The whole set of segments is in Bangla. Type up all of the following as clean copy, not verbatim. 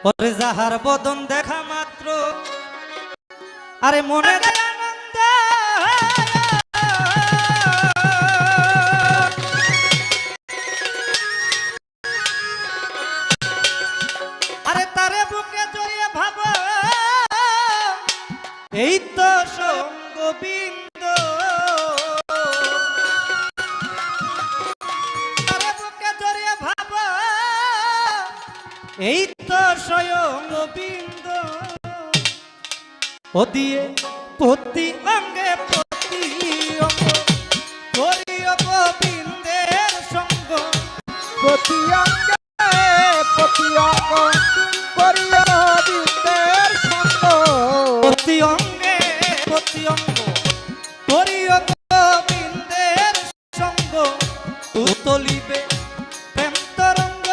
ওরে যাহার বদন দেখা মাত্র আরে মনে দেয় আনন্দ, আরে তারে বুকে জড়িয়ে ভাব এই তো সঙ্গবিন্দ, তারে বুকে জড়িয়ে ভাব এই তো স্বয়ং গোবিন্দ। ও দিয়ে প্রতি অঙ্গে প্রতি অঙ্গ করিও গোবিন্দের সঙ্গ, প্রতি অঙ্গে প্রতি অঙ্গ করিও গোবিন্দের সঙ্গ, প্রতি অঙ্গে প্রতি অঙ্গ করিও গোবিন্দের সঙ্গ। উতলিবে প্রেম তরঙ্গ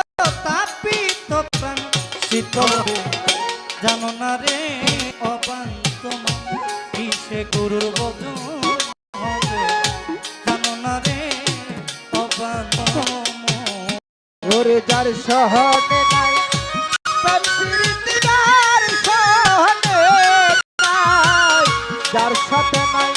তাপিত প্রাণ শীতল, জানো না রে অবান্ত কিসে গুরুর বচন হবে, জানো না রে অবান্ত। ওরে যার সহনে নাই প্রেম প্রীতি, যার সহনে নাই, যার সাথে নাই